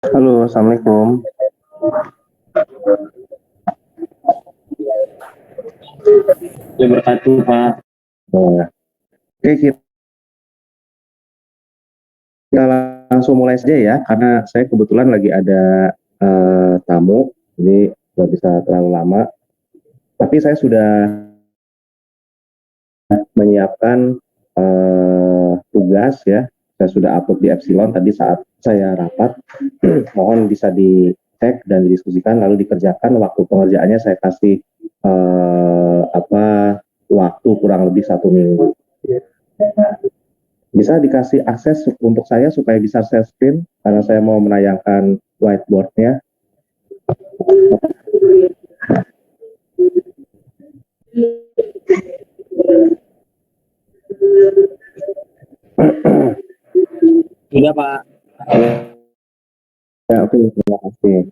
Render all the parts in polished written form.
Halo, Assalamualaikum. Ya berkatu Pak. Oke, kita langsung mulai saja ya, karena saya kebetulan lagi ada tamu, jadi nggak bisa terlalu lama. Tapi saya sudah menyiapkan tugas ya, saya sudah upload di Epsilon tadi saat saya rapat. Mohon bisa dicek dan didiskusikan, lalu dikerjakan. Waktu pengerjaannya saya kasih waktu kurang lebih 1 minggu. Bisa dikasih akses untuk saya supaya bisa share screen karena saya mau menayangkan whiteboardnya. Sudah Pak. Ya, oke, terima kasih.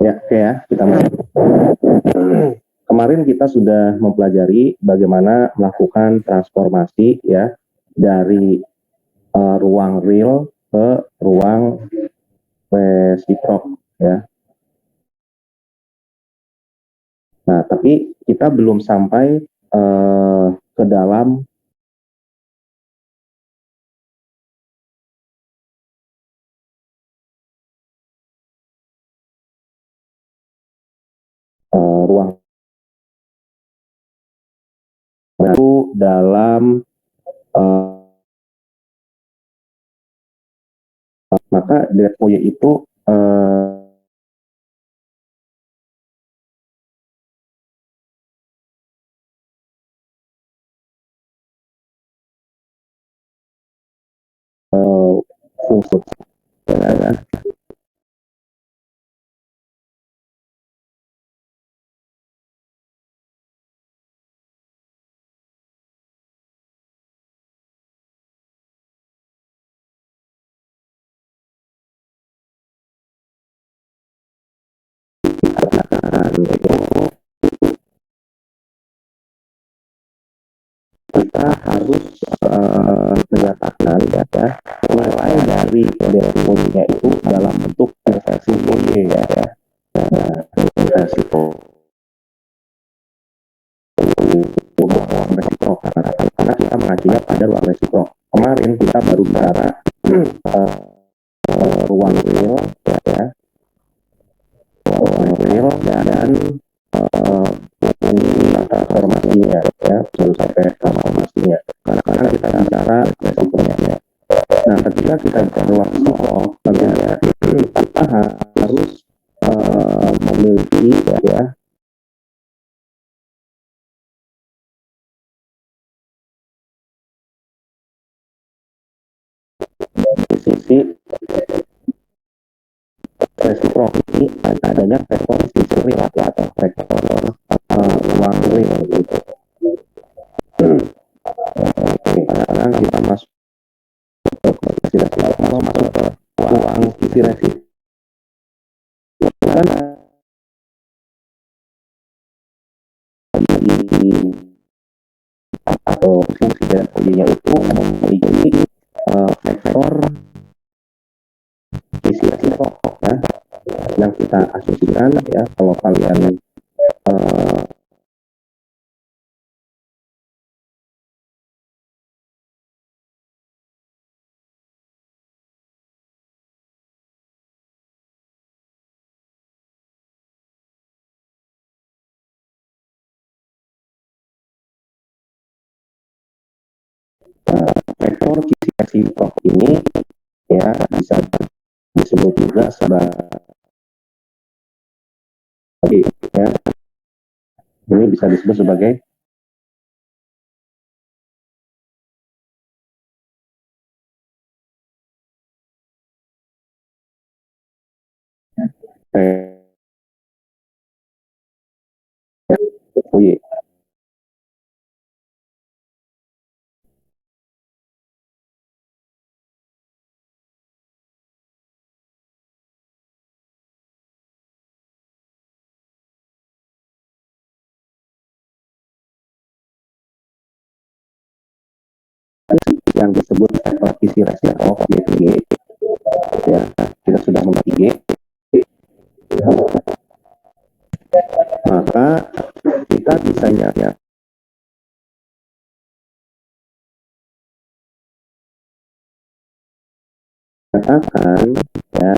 Ya, oke ya, kita mulai. Kemarin kita sudah mempelajari bagaimana melakukan transformasi ya dari ruang real ke ruang reciprok ya. Nah, tapi kita belum sampai ke dalam ruang itu dalam maka Depoye itu fungsi ya, kita harus menyatakan ya nilai dari Depoye itu dalam bentuk inversi Fourier ya. Nah, inversi ruang resiprok karena kita mengacunya pada ruang resiprok. Kemarin kita baru bicara ruang real ya, ruang real dan transformasinya ya, baru sampai transformasinya. Karena sekarang kita bicara resiproknya. Nah, ketika kita bicara ruang resiprok, tentunya kita harus memiliki ya di sisi resiprok ini adanya vektor sisi real atau vektor ruang real gitu. Sekarang kita masuk ke masuk ke ruang sisi resiprok kan di atau fungsi dan fungsinya itu memiliki vektor sisi resiprok ya, yang kita asumsikan ya kalau kalian uh, vektor sisi resiprok ini ya bisa disebut juga sebagai ya, ini bisa disebut sebagai Fourier. yang disebut vektor resiprok G. Ya, kita sudah mengerti G. Maka kita bisa nyatakan ya,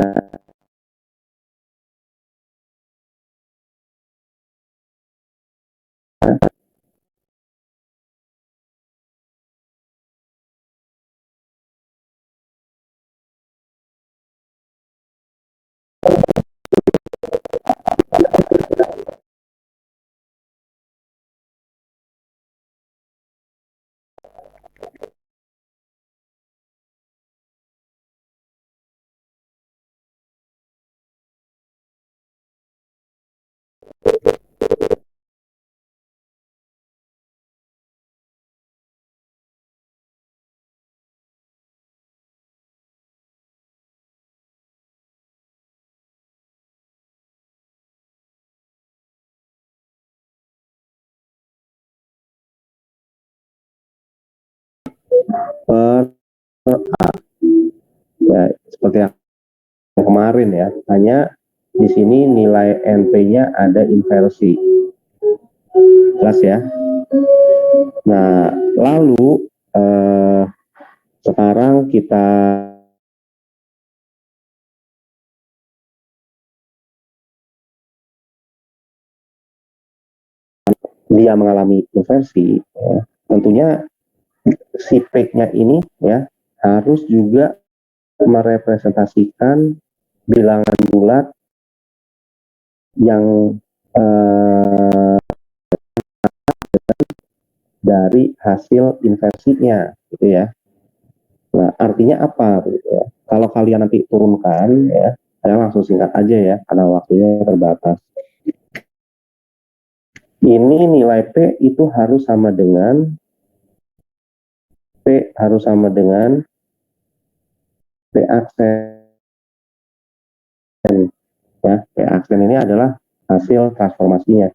per A. Ya, seperti yang kemarin ya, hanya di sini nilai NP-nya ada inversi. Jelas ya. Nah, lalu sekarang kita dia mengalami inversi, ya, tentunya si P-nya ini ya harus juga merepresentasikan bilangan bulat yang dari hasil inversinya, gitu ya. Nah, artinya apa? Gitu ya. Kalau kalian nanti turunkan, ya, saya langsung singkat aja ya, karena waktunya terbatas. Ini nilai P itu harus sama dengan P aksen. Ya, P aksen ini adalah hasil transformasinya.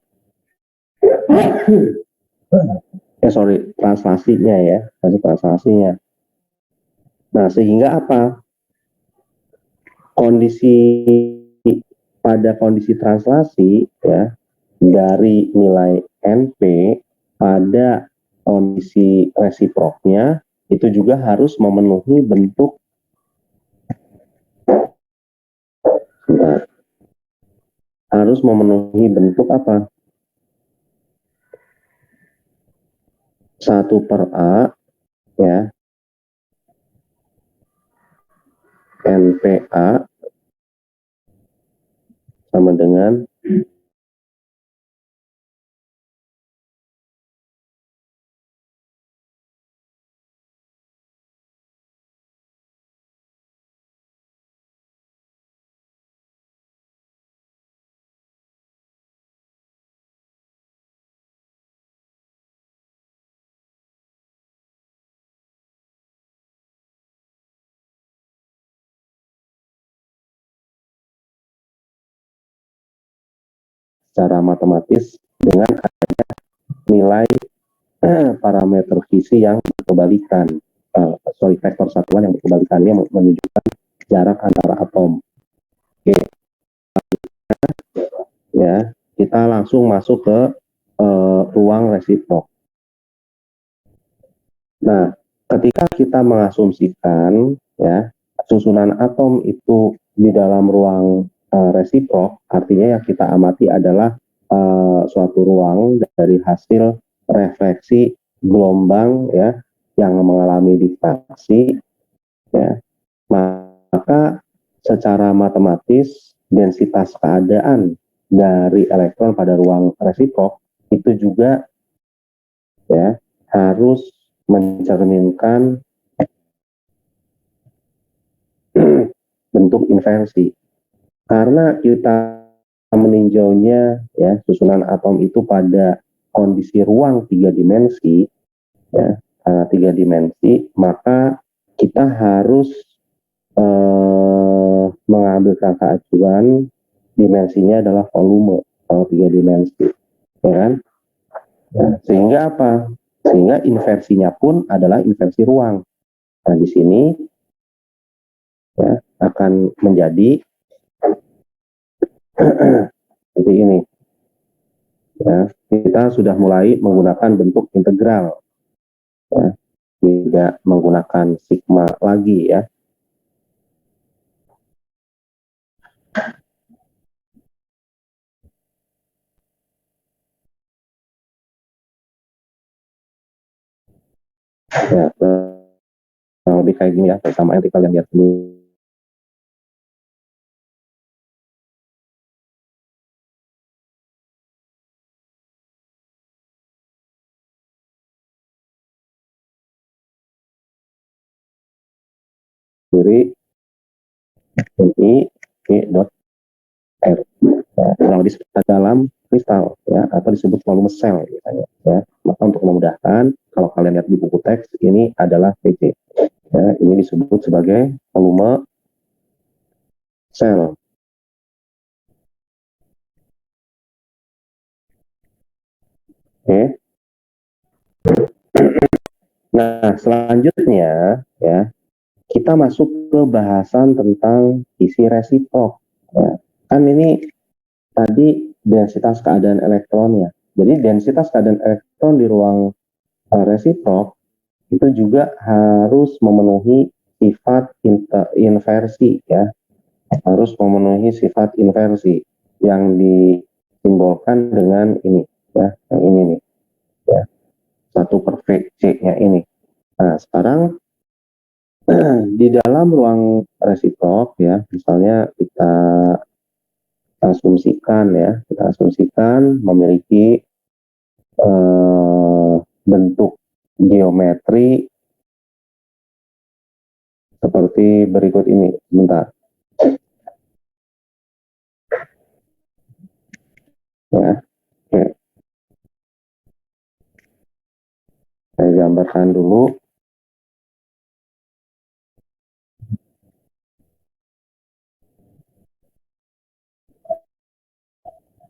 Translasinya ya, hasil translasinya. Nah, sehingga apa? Pada kondisi translasi ya, dari nilai NP pada kondisi resiproknya itu juga harus memenuhi bentuk apa? 1/A ya, NPA sama dengan secara matematis dengan adanya nilai parameter visi yang berkebalikan, vektor satuan yang berkebalikan, ini menunjukkan jarak antara atom. Oke, ya, kita langsung masuk ke ruang resiprok. Nah, ketika kita mengasumsikan ya susunan atom itu di dalam ruang resiprok, artinya yang kita amati adalah suatu ruang dari hasil refleksi gelombang ya yang mengalami difraksi ya, maka secara matematis densitas keadaan dari elektron pada ruang resiprok itu juga ya harus mencerminkan bentuk inversi. Karena kita meninjaunya ya susunan atom itu pada kondisi ruang 3 dimensi ya, 3 dimensi, maka kita harus mengambil angka acuan dimensinya adalah volume kalau 3 dimensi, ya kan? Nah, sehingga apa? Sehingga inversinya pun adalah inversi ruang. Nah, di sini ya akan menjadi seperti ini. Ya, kita sudah mulai menggunakan bentuk integral, ya, tidak menggunakan sigma lagi ya. Ya, lebih kayak gini ya, sama yang kalian lihat dulu. Kiri ini dot r ya, kurang lebih dalam kristal ya, atau disebut volume sel misalnya ya. Maka untuk memudahkan, kalau kalian lihat di buku teks ini adalah PC ya, ini disebut sebagai volume sel. Oke. Nah, selanjutnya ya, kita masuk ke bahasan tentang isi resiprok ya. Kan ini tadi densitas keadaan elektronnya. Jadi densitas keadaan elektron di ruang resiprok itu juga harus memenuhi sifat inversi ya, harus memenuhi sifat inversi yang disimbolkan dengan ini ya, yang ini nih ya, 1/VC-nya ini. Nah, sekarang di dalam ruang resiprok ya, misalnya kita asumsikan memiliki bentuk geometri seperti berikut ini. Sebentar ya, oke. Saya gambarkan dulu.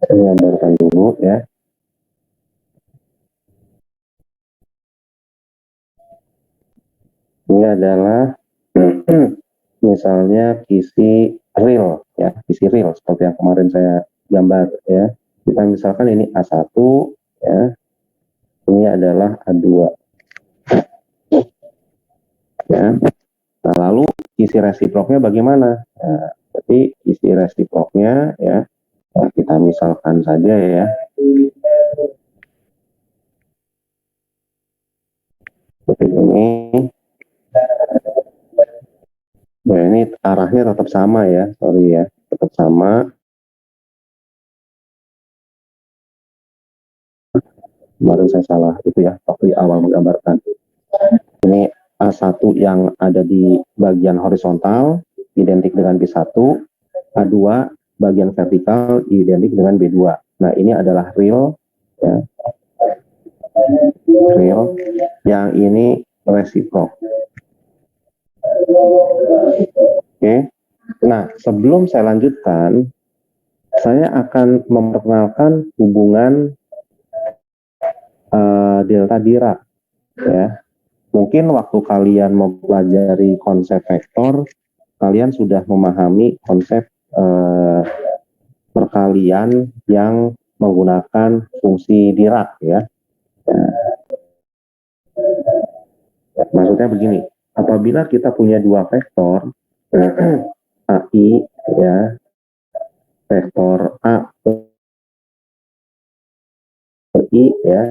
Saya gambarkan dulu ya. Ini adalah misalnya kisi real ya, kisi real seperti yang kemarin saya gambar ya. Kita misalkan ini A1 ya, ini adalah A2 ya. Nah, lalu isi resiproknya bagaimana? Nah, jadi isi resiproknya ya, nah, kita misalkan saja ya, seperti ini. Nah, ini arahnya tetap sama ya, sorry ya, tetap sama. Kemarin saya salah itu ya, waktu di awal menggambarkan. Ini A1 yang ada di bagian horizontal identik dengan B1, A2 bagian vertikal identik dengan B2. Nah, ini adalah real ya, real, yang ini resiprok. Oke. Nah, sebelum saya lanjutkan, saya akan memperkenalkan hubungan delta Dirac ya. Mungkin waktu kalian mempelajari konsep vektor, kalian sudah memahami konsep perkalian yang menggunakan fungsi Dirac ya. Maksudnya begini, apabila kita punya dua vektor AI ya, vektor A per I ya,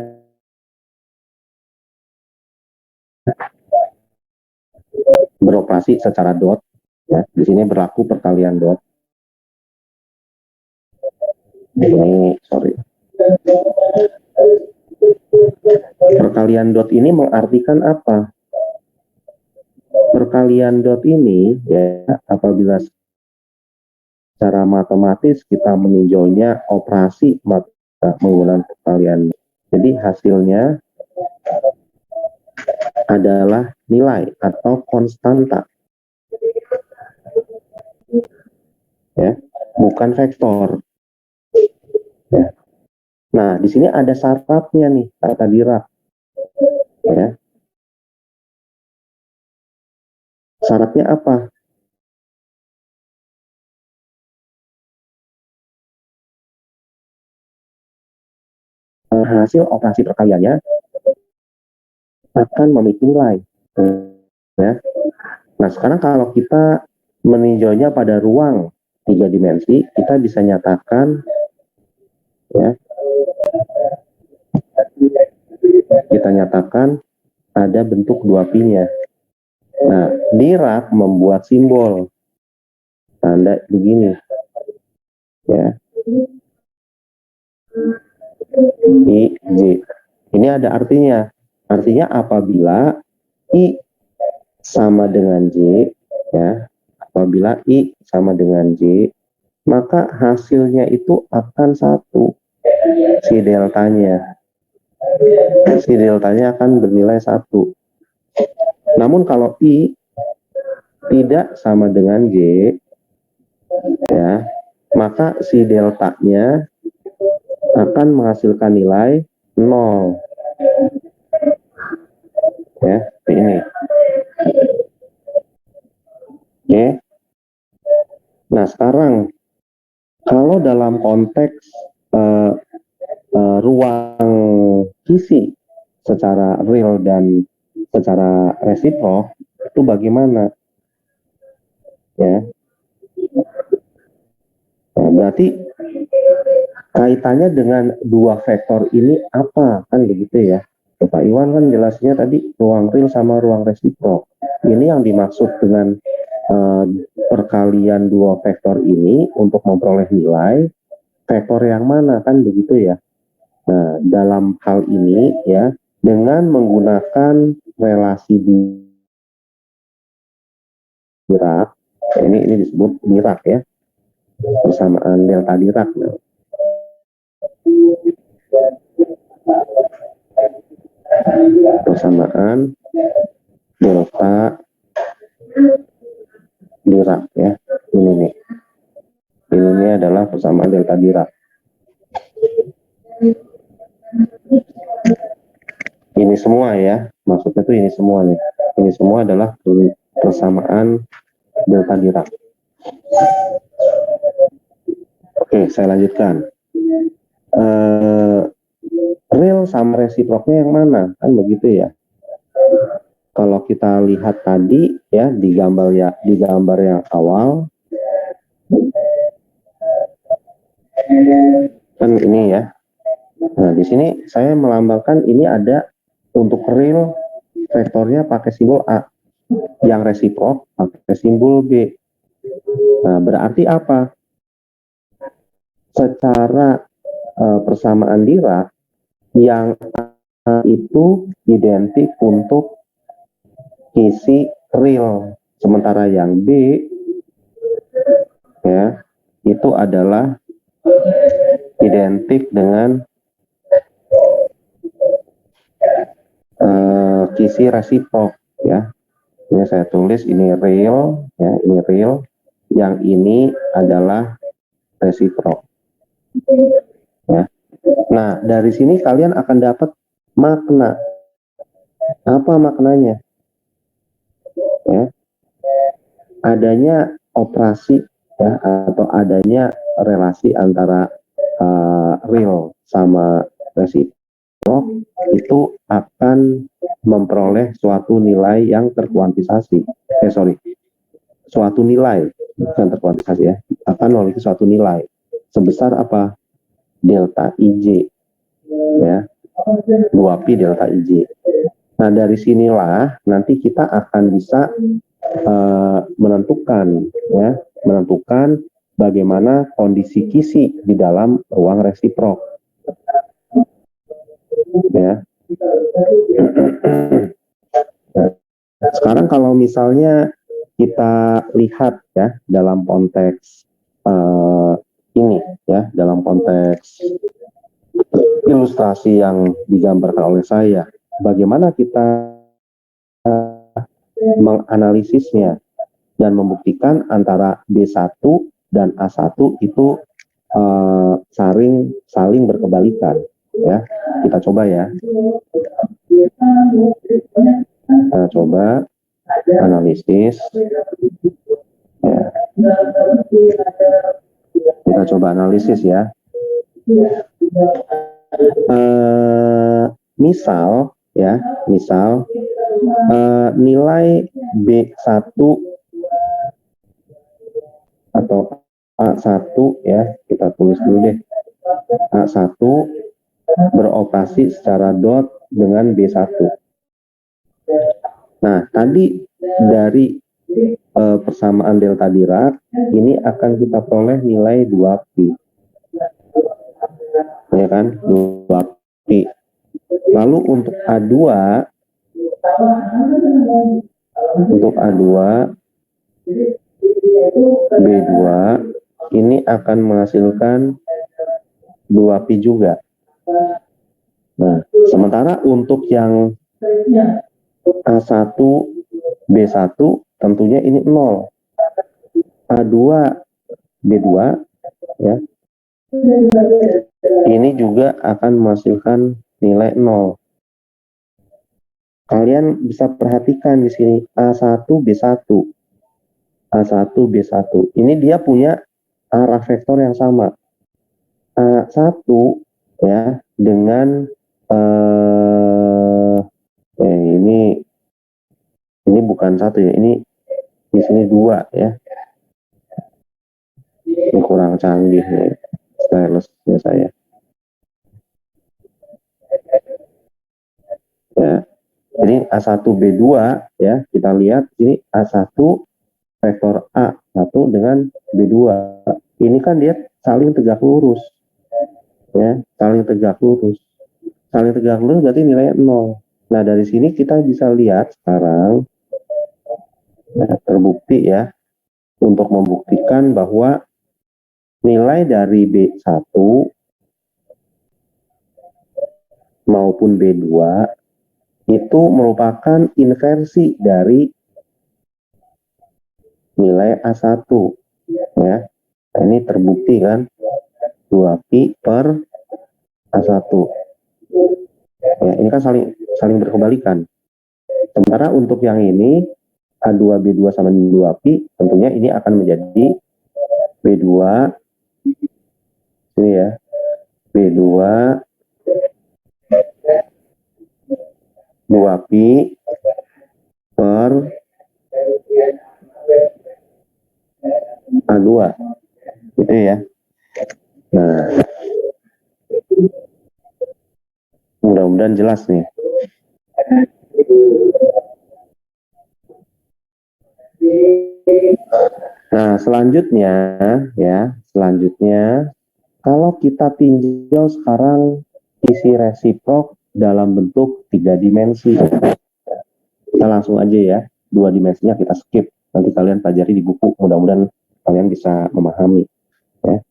beroperasi secara dot ya. Di sini berlaku perkalian dot. Ini sorry. Perkalian dot ini mengartikan apa? Perkalian dot ini ya, apabila secara matematis kita meninjaunya operasi menggunakan perkalian. Jadi hasilnya adalah nilai atau konstanta. Ya, bukan vektor. Ya. Nah, di sini ada syaratnya nih, kata Dirac. Ya. Syaratnya apa? Hasil operasi perkaliannya akan memiliki nilai. Ya. Nah, sekarang kalau kita meninjaunya pada ruang 3 dimensi, kita bisa nyatakan, ya, kita nyatakan ada bentuk 2pi-nya. Nah, Dirac membuat simbol tanda begini, ya, I, J. Ini ada artinya. Artinya apabila I sama dengan J, ya, apabila I sama dengan J, maka hasilnya itu akan satu. Si deltanya akan bernilai 1. Namun kalau I tidak sama dengan J, ya, maka si deltanya akan menghasilkan nilai 0. Ya, ini. Oke. Nah, sekarang kalau dalam konteks ruang kisi secara real dan secara resiprok itu bagaimana? Ya. Nah, berarti kaitannya dengan dua vektor ini apa? Kan begitu ya. Pak Iwan kan jelasnya tadi ruang real sama ruang resiprok. Ini yang dimaksud dengan perkalian dua vektor ini untuk memperoleh nilai vektor yang mana, kan begitu ya. Nah, dalam hal ini ya, dengan menggunakan relasi Dirac, ini disebut Dirac ya, persamaan delta Dirac. Nah, persamaan delta Dirac ya, ini nih. Ini adalah persamaan delta Dirac. Ini semua ya, maksudnya tuh ini semua nih. Ini semua adalah persamaan delta Dirac. Oke, saya lanjutkan. Real sama resiproknya yang mana? Kan begitu ya. Kalau kita lihat tadi ya di gambar yang awal, kan ini ya. Nah, di sini saya melambangkan ini ada untuk real vektornya pakai simbol A, yang resiprok pakai simbol B. Nah, berarti apa? Secara persamaan Dirac, yang A itu identik untuk kisi real, sementara yang B ya itu adalah identik dengan kisi resiprok ya. Ini saya tulis ini real ya, ini real, yang ini adalah resiprok ya. Nah, dari sini kalian akan dapat makna. Apa maknanya? Ya. Adanya operasi ya, atau adanya relasi antara real sama resiprok itu akan memperoleh suatu nilai yang terkuantisasi. Suatu nilai bukan terkuantisasi ya, akan memiliki suatu nilai sebesar apa? Delta IJ ya, 2pi delta IJ. Nah, dari sinilah nanti kita akan bisa menentukan bagaimana kondisi kisi di dalam ruang resiprok ya. Nah, sekarang kalau misalnya kita lihat ya dalam konteks ini ya, dalam konteks ilustrasi yang digambarkan oleh saya, bagaimana kita menganalisisnya dan membuktikan antara B1 dan A1 itu saling berkebalikan ya. Kita coba ya. Kita coba analisis. Ya. Kita coba analisis ya. Misal ya, nilai B1 atau A1 ya, kita tulis dulu deh. A1 beroperasi secara dot dengan B1. Nah, tadi dari persamaan delta Dirac ini akan kita peroleh nilai 2pi. Ya kan? 2pi. Lalu untuk A2 B2 ini akan menghasilkan 2pi juga. Nah, sementara untuk yang A1 B1 tentunya ini 0. A2 B2 ya. Ini juga akan menghasilkan nilai 0. Kalian bisa perhatikan di sini A1 B1. A1 B1. Ini dia punya arah vektor yang sama. A1 ya dengan ini bukan 1 ya. Ini di sini 2 ya. Ini kurang canggih nih stylusnya saya. Ya. Jadi A1 B2 ya, kita lihat ini A1 vektor A1 dengan B2. Ini kan dia saling tegak lurus. Ya, saling tegak lurus. Saling tegak lurus berarti nilainya 0. Nah, dari sini kita bisa lihat sekarang terbukti ya, untuk membuktikan bahwa nilai dari B1 maupun B2 itu merupakan inversi dari nilai A1 ya. Nah, ini terbukti kan 2pi per A1 ya, ini kan saling berkebalikan. Sementara untuk yang ini A2 B2 sama 2pi tentunya ini akan menjadi B2 ini ya, B2 2pi per A2 gitu ya. Nah, mudah-mudahan jelas nih. Nah, selanjutnya kalau kita tinjau sekarang isi resiprok dalam bentuk 3 dimensi. Kita langsung aja ya, 2 dimensinya kita skip. Nanti kalian pelajari di buku, mudah-mudahan kalian bisa memahami. Ya.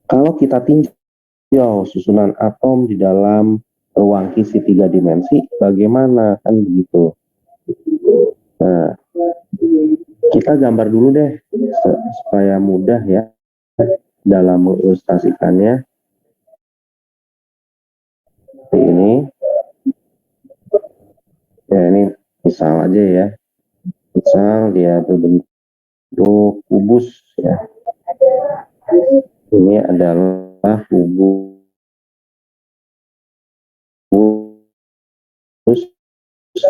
Kalau kita tinjau susunan atom di dalam ruang kisi 3 dimensi, bagaimana? Kan begitu. Nah, kita gambar dulu deh, supaya mudah ya dalam mengilustrasikannya. Seperti ini. Ya, ini misal aja ya. Misal dia berbentuk kubus ya. Ini adalah kubus,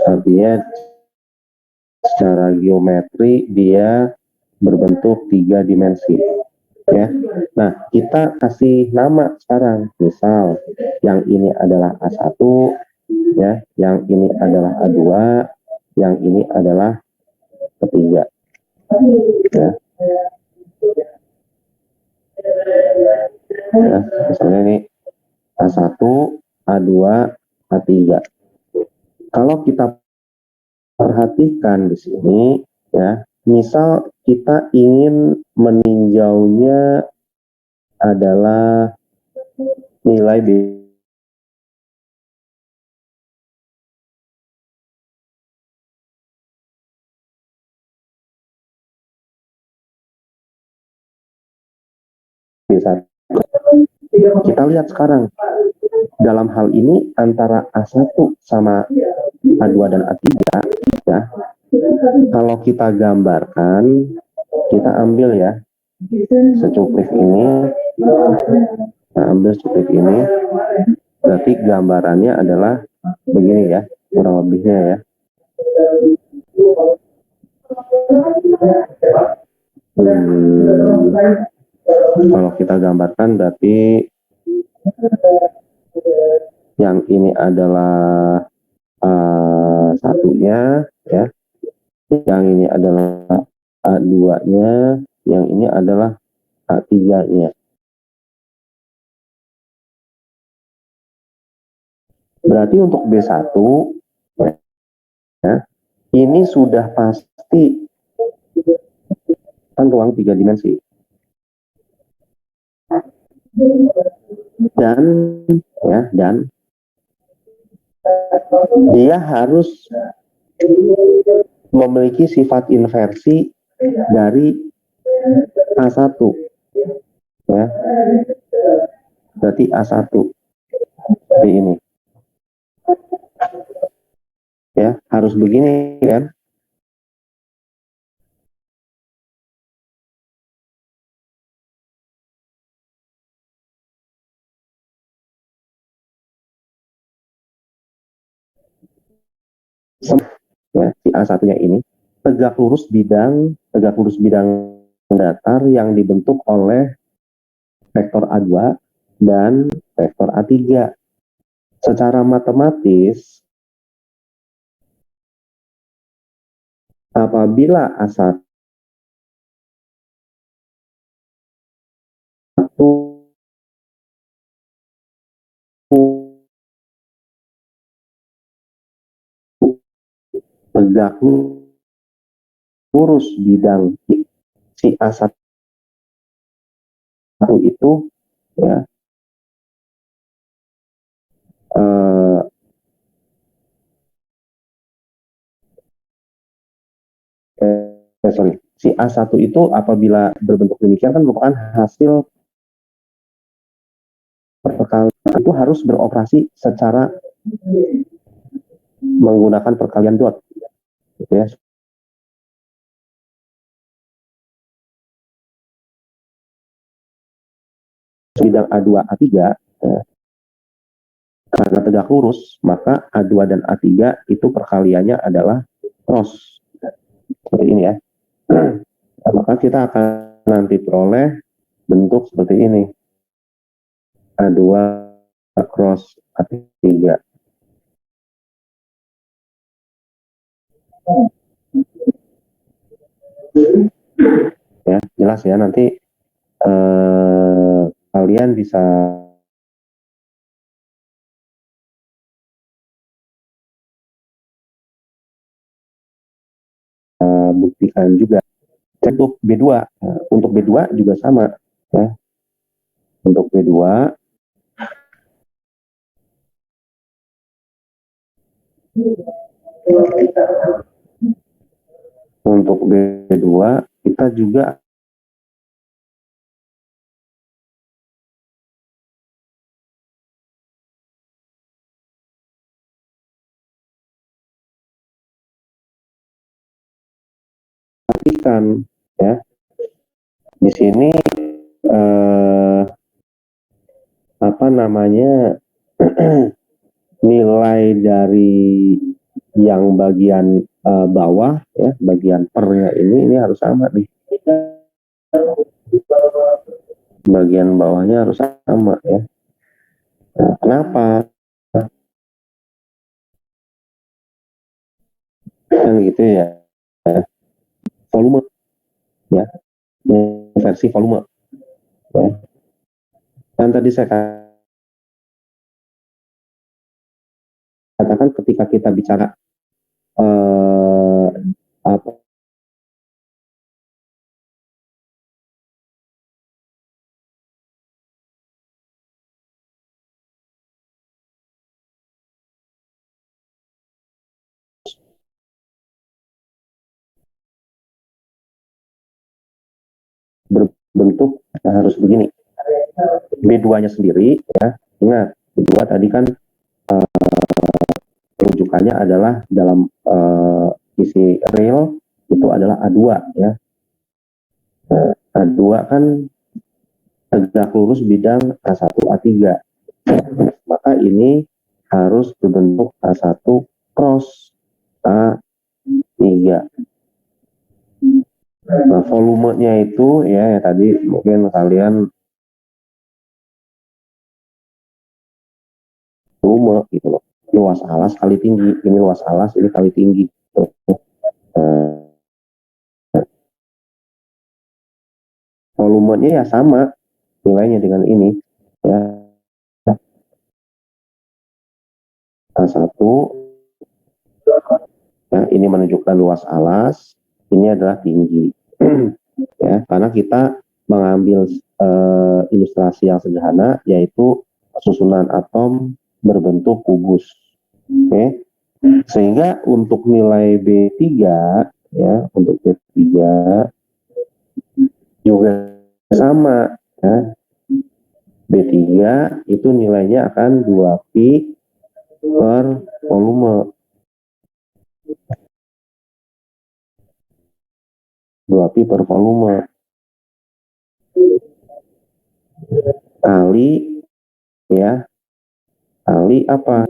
artinya secara geometri dia berbentuk 3 dimensi ya. Nah, kita kasih nama sekarang. Misal yang ini adalah A1 ya, yang ini adalah A2, yang ini adalah ketiga ya. Ya, misalnya ini A1, A2, A3. Kalau kita perhatikan di sini ya, misal kita ingin meninjaunya adalah nilai B1. Kita lihat sekarang dalam hal ini antara A1 sama A2 dan A3 ya. Kalau kita gambarkan, kita ambil ya secuplik ini, kita ambil secuplik ini, berarti gambarannya adalah begini ya, kurang lebihnya ya. Kalau kita gambarkan berarti yang ini adalah satunya ya, yang ini adalah A2-nya, yang ini adalah A3-nya. Berarti untuk B1 ya, ini sudah pasti kan ruang 3 dimensi. Dan dia harus memiliki sifat inversi dari A1 ya. Berarti A1 seperti ini ya, harus begini kan. Ya, si A1-nya ini tegak lurus bidang datar yang dibentuk oleh vektor A2 dan vektor A3. Secara matematis, apabila A1 tegak lurus bidang si A1 itu ya, si A1 itu apabila berbentuk demikian kan merupakan hasil perkalian, itu harus beroperasi secara menggunakan perkalian dot gitu ya. Bidang A2 A3 ya, karena tegak lurus, maka A2 dan A3 itu perkaliannya adalah cross seperti ini ya. Nah, maka kita akan nanti peroleh bentuk seperti ini, A2 cross A3. Ya, jelas ya, nanti kalian bisa buktikan juga. Untuk B2, untuk B2 juga sama ya. Untuk B2 kita juga perhatikan ya, di sini apa namanya nilai dari yang bagian bawah ya, bagian pernya ini harus sama nih, bagian bawahnya harus sama ya. Nah, kenapa kan gitu ya, volume ya, versi volume ya. Dan tadi saya katakan ketika kita bicara apa berbentuk harus begini. B2-nya sendiri ya, ingat B2 tadi kan rujukannya adalah dalam isi real itu adalah A2 ya. A2 kan tegak lurus bidang A1 A3. Maka ini harus berbentuk A1 cross A3. Nah, volumenya itu ya tadi mungkin kalian volume gitu loh. Luas alas kali tinggi, ini luas alas, ini kali tinggi. Volumenya ya sama nilainya dengan ini ya. A1 ya, ini menunjukkan luas alas, ini adalah tinggi. Ya, karena kita mengambil ilustrasi yang sederhana yaitu susunan atom berbentuk kubus. Oke. Sehingga untuk nilai B3 ya, untuk B3 juga sama ya. B3 itu nilainya akan 2pi per volume. 2pi per volume kali ya, kali apa?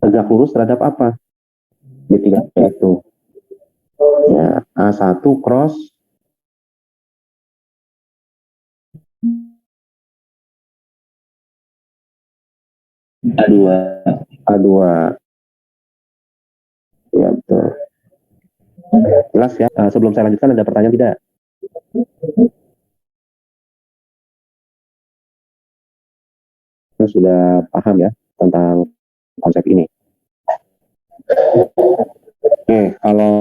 Tegak lurus terhadap apa? B3 itu ya, A1 cross A2 A2 ya, betul. Jelas ya. Sebelum saya lanjutkan ada pertanyaan tidak? Sudah paham ya tentang konsep ini? Oke, kalau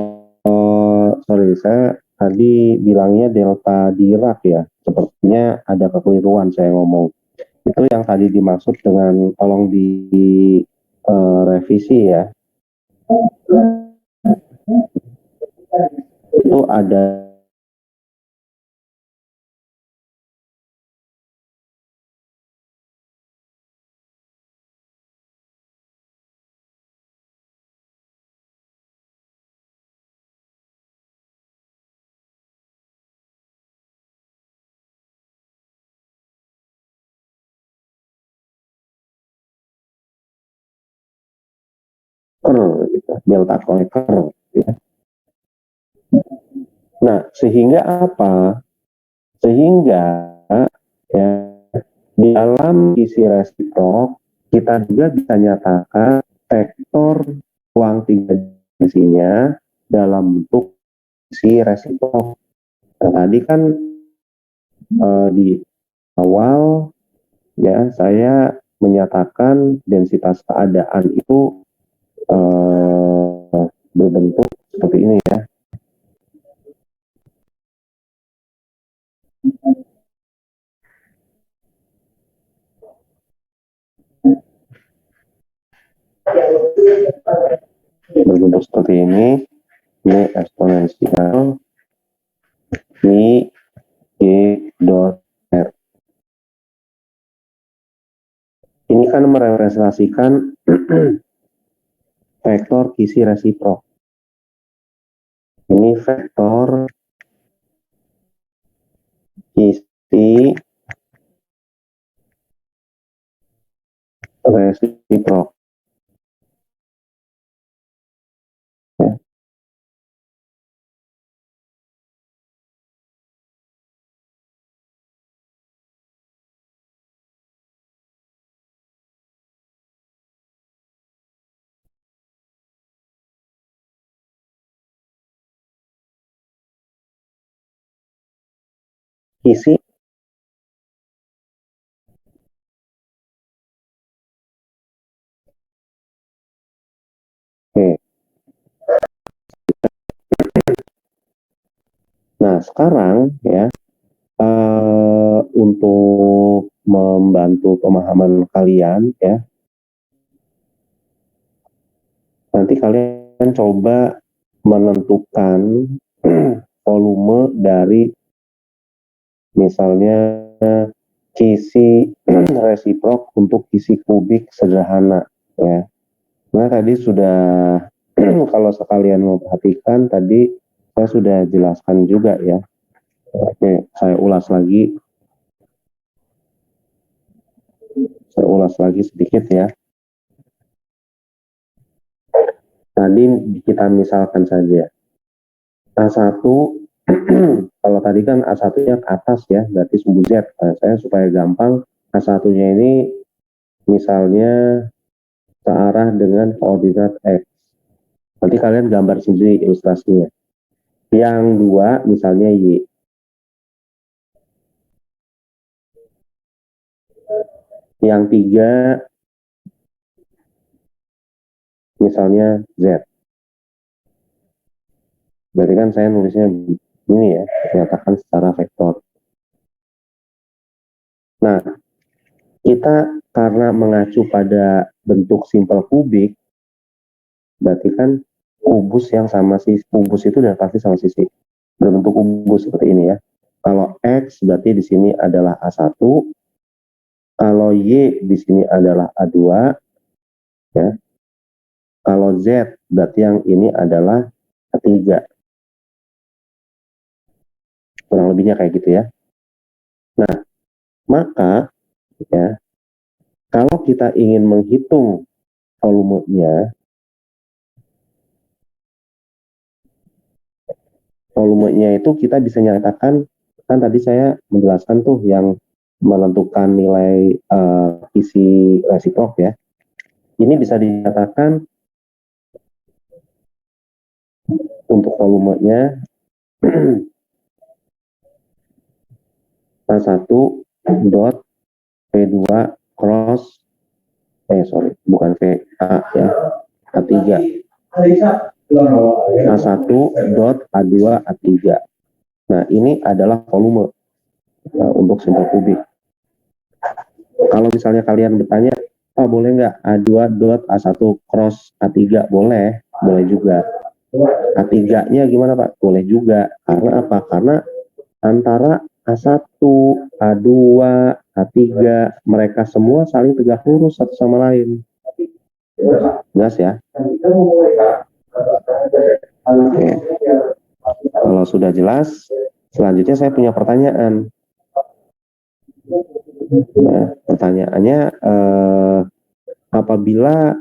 sorry, saya tadi bilangnya delta Dirac ya. Sepertinya ada kekeliruan saya ngomong. Itu yang tadi dimaksud dengan tolong di revisi ya. Itu ada gitu, delta kolektor ya. Nah, sehingga apa? Sehingga ya, di dalam isi resiprok kita juga bisa nyatakan vektor ruang tiga dimensinya dalam bentuk isi resiprok. Nah, tadi kan di awal ya saya menyatakan densitas keadaan itu berbentuk seperti ini ya. Berbentuk seperti ini eksponensial I G dot R. Ini kan merepresentasikan vektor kisi resiprok. Ini vektor kisi resiprok. Ya. Kisi Oke. Nah, sekarang ya untuk membantu pemahaman kalian ya, nanti kalian coba menentukan volume dari misalnya kisi resiprok untuk kisi kubik sederhana ya. Nah, tadi sudah kalau sekalian mau perhatikan tadi saya sudah jelaskan juga ya. Oke, saya ulas lagi. Saya ulas lagi sedikit ya. Tadi kita misalkan saja A1 kalau tadi kan A1-nya ke atas ya, berarti sumbu Z. Nah, saya supaya gampang, A1-nya ini misalnya searah dengan koordinat X. Nanti kalian gambar sendiri ilustrasinya. Yang dua misalnya Y. Yang tiga misalnya Z. Berarti kan saya nulisnya ini ya, dinyatakan secara vektor. Nah, kita karena mengacu pada bentuk simpel kubik, berarti kan kubus yang sama sisi, kubus itu udah pasti sama sisi berbentuk kubus seperti ini ya. Kalau X berarti di sini adalah A1, kalau Y di sini adalah A2 ya. Kalau Z berarti yang ini adalah A3. Kurang lebihnya kayak gitu ya. Nah, maka ya kalau kita ingin menghitung volumenya itu kita bisa nyatakan, kan tadi saya menjelaskan tuh yang menentukan nilai isi resiprok ya. Ini bisa dinyatakan untuk volumenya A1 dot V2 cross bukan VA ya, A3. A1 dot A2 A3. Nah, ini adalah volume untuk simpel kubik. Kalau misalnya kalian bertanya, Pak boleh nggak A2 dot A1 cross A3? Boleh juga. A3-nya gimana Pak? Boleh juga. Karena apa? Karena antara A1, A2, A3, mereka semua saling tegak lurus satu sama lain. Jelas ya? Oke. Kalau sudah jelas, selanjutnya saya punya pertanyaan. Nah, pertanyaannya apabila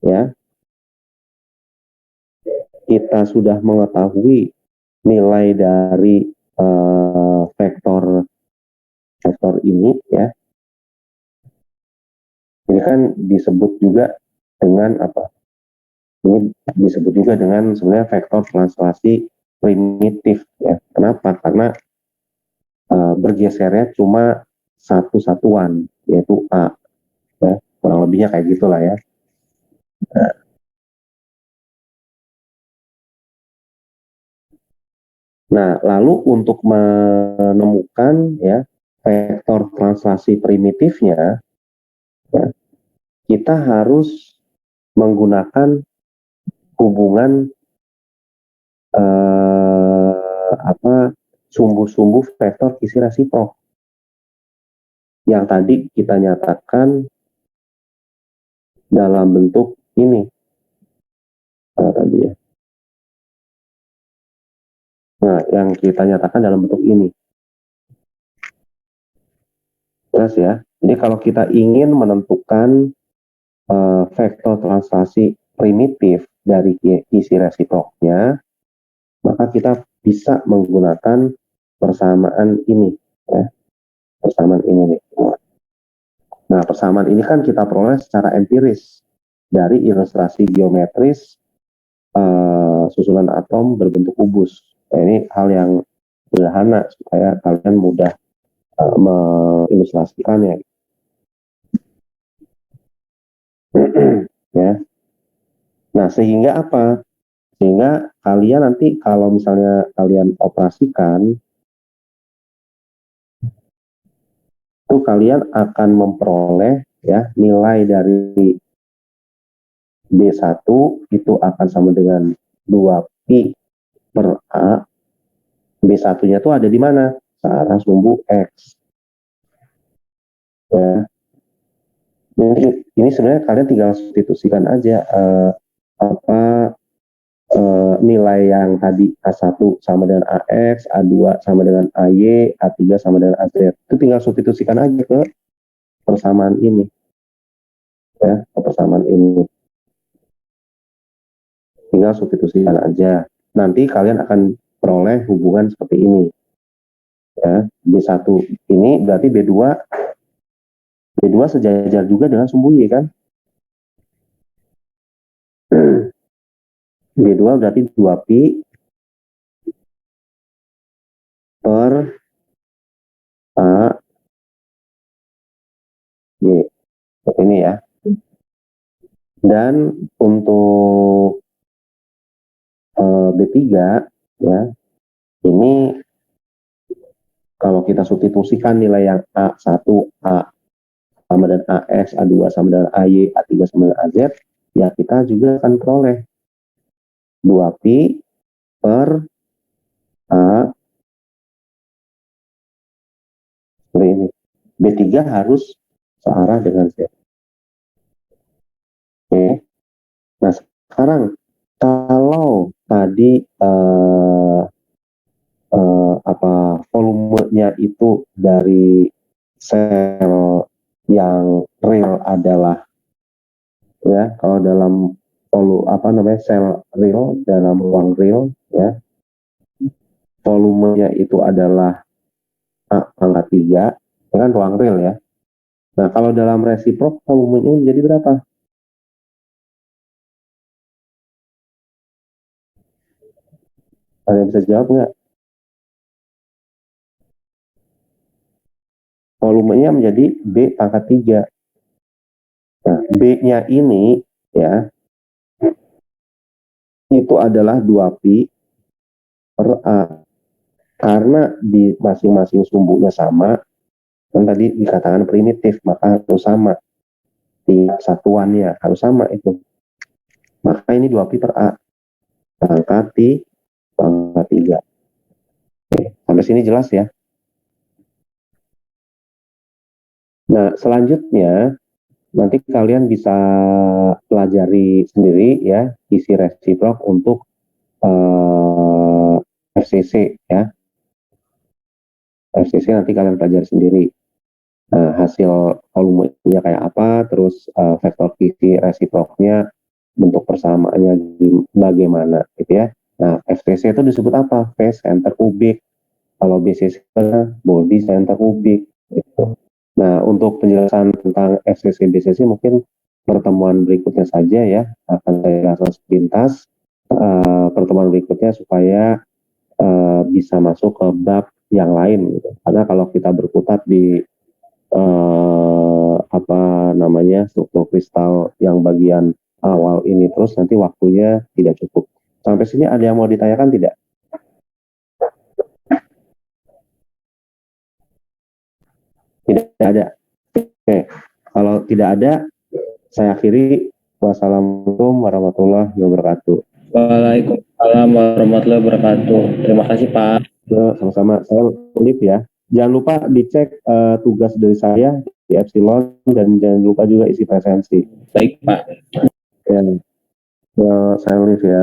ya kita sudah mengetahui nilai dari vektor ini ya, ini kan disebut juga dengan apa? Ini disebut juga dengan sebenarnya vektor translasi primitif ya. Kenapa? Karena bergesernya cuma satu satuan yaitu A ya, kurang lebihnya kayak gitulah ya. Nah, lalu untuk menemukan ya vektor translasi primitifnya ya, kita harus menggunakan hubungan sumbu-sumbu vektor isi resiprok yang tadi kita nyatakan dalam bentuk ini tadi ya. Nah, yang kita nyatakan dalam bentuk ini. Jelas ya. Jadi kalau kita ingin menentukan vektor translasi primitif dari isi resiproknya, maka kita bisa menggunakan persamaan ini ya. Persamaan ini nih. Nah, persamaan ini kan kita peroleh secara empiris dari ilustrasi geometris susunan atom berbentuk kubus. Nah, ini hal yang sederhana supaya kalian mudah mengilustrasikannya. Ya. Nah, sehingga apa? Sehingga kalian nanti kalau misalnya kalian operasikan, itu kalian akan memperoleh ya nilai dari B1 itu akan sama dengan 2pi per A. B1-nya itu ada di mana? Searah sumbu X. Ya. Ini sebenarnya kalian tinggal substitusikan aja nilai yang tadi A1 sama dengan AX, A2 sama dengan AY, A3 sama dengan AZ. Itu tinggal substitusikan aja ke persamaan ini. Ya, ke persamaan ini. Tinggal substitusikan aja. Nanti kalian akan peroleh hubungan seperti ini. Ya, B1 ini berarti B2 sejajar juga dengan sumbu Y kan? B2 berarti 2pi per A Y. Ini ya. Dan untuk B3 ya, ini kalau kita substitusikan nilai yang A1, A sama dengan AX, A2 sama dengan AY, A3 sama dengan AZ, ya kita juga akan peroleh 2pi per A seperti ini. B3 harus searah dengan Z. Oke. Nah, sekarang kalau tadi volumenya itu dari sel yang real adalah ya, kalau dalam sel real dalam ruang real ya, volumenya itu adalah A pangkat 3, ya kan ruang real ya. Nah, kalau dalam resiprok volumenya menjadi berapa? Ada yang bisa jawab nggak? Volumenya menjadi B pangkat 3. Nah, B-nya ini ya, itu adalah 2pi per A. Karena di masing-masing sumbunya sama, kan tadi dikatakan primitif, maka harus sama. Tingkat satuannya harus sama itu. Maka ini 2pi per A. Pangkat 3. Oke, sampai sini jelas ya. Nah, selanjutnya nanti kalian bisa pelajari sendiri ya isi resiprok untuk FCC ya. FCC nanti kalian pelajari sendiri. Hasil volumenya kayak apa, terus vektor kisi resiproknya, bentuk persamaannya bagaimana gitu ya. Nah, FCC itu disebut apa? Phase center kubik. Kalau BCC body center kubik gitu. Nah, untuk penjelasan tentang FCC BCC mungkin pertemuan berikutnya saja ya, akan saya langsung sepintas pertemuan berikutnya supaya bisa masuk ke bab yang lain gitu. Karena kalau kita berkutat di struktur kristal yang bagian awal ini terus, nanti waktunya tidak cukup. Sampai sini ada yang mau ditanyakan tidak? Tidak ada. Oke, kalau tidak ada, saya akhiri. Wassalamualaikum warahmatullahi wabarakatuh. Waalaikumsalam warahmatullahi wabarakatuh. Terima kasih Pak. Sama-sama. Saya Ulip ya. Jangan lupa dicek tugas dari saya di Epsilon, dan jangan lupa juga isi presensi. Baik Pak. Ya, saya Ulip ya.